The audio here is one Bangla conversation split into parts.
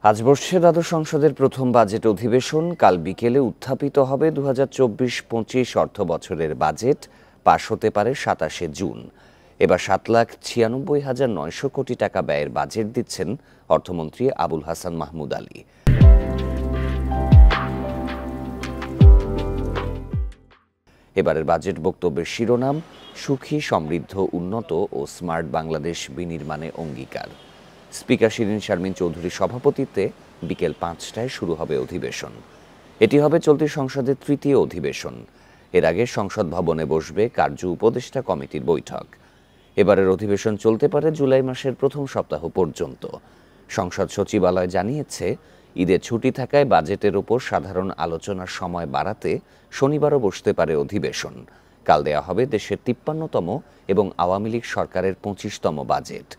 আজ বসছে দ্বাদশ সংসদের প্রথম বাজেট অধিবেশন। কাল বিকেলে উত্থাপিত হবে ২০২৪-২৫ অর্থ বছরের বাজেট। পাশ হতে পারে ২৭শে জুন। এবার ৭,৯৬,৯০০ কোটি টাকা ব্যয়ের বাজেট দিচ্ছেন অর্থমন্ত্রী আবুল হাসান মাহমুদ আলী। এবারের বাজেট বক্তব্যের শিরোনাম সুখী, সমৃদ্ধ, উন্নত ও স্মার্ট বাংলাদেশ বিনির্মাণে অঙ্গীকার। স্পিকার শিরিন শারমিন চৌধুরীর সভাপতিত্বে বিকেল ৫টায় শুরু হবে অধিবেশন। এটি হবে চলতি সংসদের তৃতীয় অধিবেশন। এর আগে সংসদ ভবনে বসবে কার্য উপদেষ্টা কমিটির বৈঠক। এবারের অধিবেশন চলতে পারে জুলাই মাসের প্রথম সপ্তাহ পর্যন্ত। সংসদ সচিবালয় জানিয়েছে, ঈদের ছুটি থাকায় বাজেটের ওপর সাধারণ আলোচনার সময় বাড়াতে শনিবারও বসতে পারে অধিবেশন। কাল দেয়া হবে দেশের ৫৩তম এবং আওয়ামী লীগ সরকারের ২৫তম বাজেট।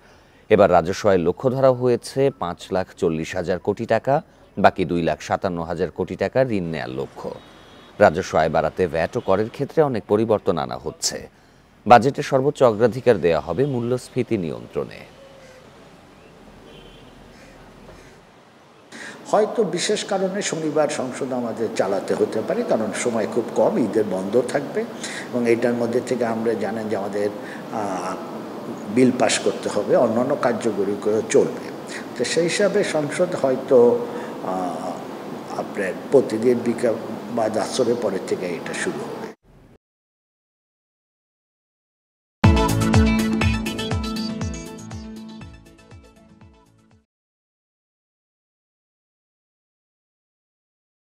এবার রাজস্ব আয়ের লক্ষ্য ধরা হয়েছে ৫,৪০,০০০ কোটি টাকা, বাকি ২,৫৭,০০০ কোটি টাকা ঋণ নেয়ার লক্ষ্য। রাজস্ব আয় বাড়াতে ভ্যাট ও করের ক্ষেত্রে অনেক পরিবর্তন আনা হচ্ছে। বাজেটে সর্বোচ্চ অগ্রাধিকার দেয়া হবে মূল্যস্ফীতি নিয়ন্ত্রণে। হয়তো বিশেষ কারণে শনিবার সংসদ আমাদের চালাতে হতে পারে, কারণ সময় খুব কম, ঈদের বন্ধ থাকবে এবং এইটার মধ্যে থেকে আমরা জানেন যে আমাদের বিল পাস করতে হবে, অন্যান্য কার্যকরী করে চলবে। তো সেই হিসাবে সংসদ হয়তো আপনার প্রতিদিন বিকাল বা 10টার পরের থেকে এটা শুরু হবে।